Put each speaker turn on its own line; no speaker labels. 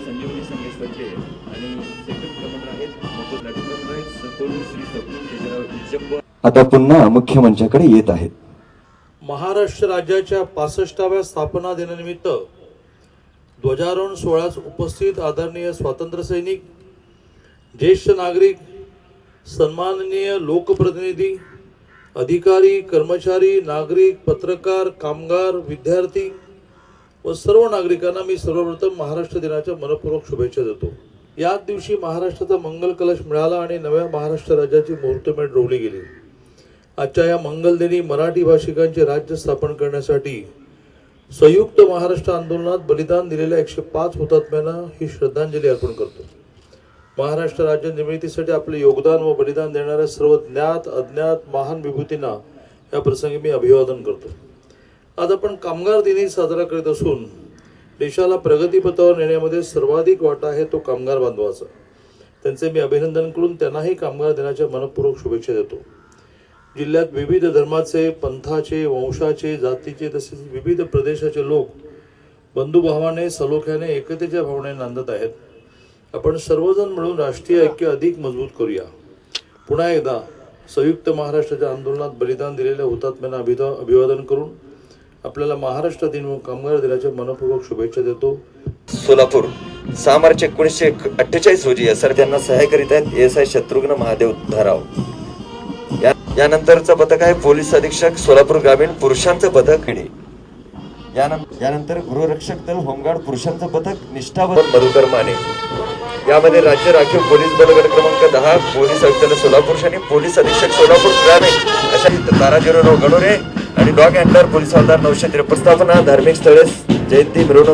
संजीवनी संगीतचे आणि सेकंड क्रमांक आहेत मोफत नाट्यक्रम आहेत सतोडी श्री स्वप्न केशवराव इज्जप्पा.
आता पुन्हा मुख्य मंचाकडे येत आहेत.
महाराष्ट्र राज्याच्या 65व्या स्थापना दिनानिमित्त ध्वजारोहण सोहळ्यास उपस्थित आदरणीय स्वातंत्र्य सैनिक, ज्येष्ठ नागरिक, सन्माननीय लोकप्रतिनिधी, अधिकारी, कर्मचारी, नागरिक, पत्रकार, कामगार, विद्यार्थी व सर्व नागरिकांना मी सर्वप्रथम महाराष्ट्र दिनाच्या मनपूर्वक शुभेच्छा देतो. याच दिवशी महाराष्ट्राचा मंगल कलश मिळाला आणि नव्या महाराष्ट्र राज्याची मुहूर्तमेढ रोवली गेली. आजच्या या मंगलदिनी मराठी भाषिकांचे राज्य स्थापन करण्यासाठी संयुक्त महाराष्ट्र आंदोलनात बलिदान दिलेल्या 105 हुतात्म्यांना ही श्रद्धांजली अर्पण करतो. महाराष्ट्र राज्य निर्मितीसाठी आपले योगदान व बलिदान देणाऱ्या सर्व ज्ञात अज्ञात महान विभूतींना या प्रसंगी मी अभिवादन करतो. आज आपण कामगार दिनी साजरा करीत असून देशाला प्रगतीपथावर नेण्यामध्ये सर्वाधिक वाटा आहे तो कामगार बांधवाचा. त्यांचे मी अभिनंदन करून त्यांनाही कामगार दिनाच्या मनपूर्वक शुभेच्छा देतो. जिल्ह्यात विविध धर्माचे, पंथाचे, वंशाचे, जातीचे तसेच विविध प्रदेशाचे लोक बंधुभावाने, सलोख्याने, एकतेच्या भावनेने नांदत आहेत. आपण सर्वजण मिळून राष्ट्रीय ऐक्य अधिक मजबूत करूया. पुन्हा एकदा संयुक्त महाराष्ट्राच्या आंदोलनात बलिदान दिलेल्या हुतात्म्यांना अभिवादन करून आपल्याला महाराष्ट्र दिन व कामगार दिनाच्या मनपूर्वक शुभेच्छा देतो.
सोलापूर 6 मार्च 1948 रोजी SR त्यांना सहाय्य करीत आहेत ASI शत्रुघ्न महादेव धाराव. यानंतरचं पथक आहे पोलीस अधीक्षक सोलापूर ग्रामीण पुरुषांचं पथक. यानंतर गृहरक्षक दल होमगार्ड पुरुषांचं पथक निष्ठावंत मधुकर माने. यामध्ये राज्य राखीव पोलीस बल गट क्रमांक 10 पोलीस आयुक्त सोलापूर आणि पोलीस अधीक्षक सोलापूर ग्रामीण अशा ताराजीराव गणोरे आणि डॉग हँडलर पोलीस हवालदार 953 स्थापना, धार्मिक स्थळे, जयंती, मिरवणुका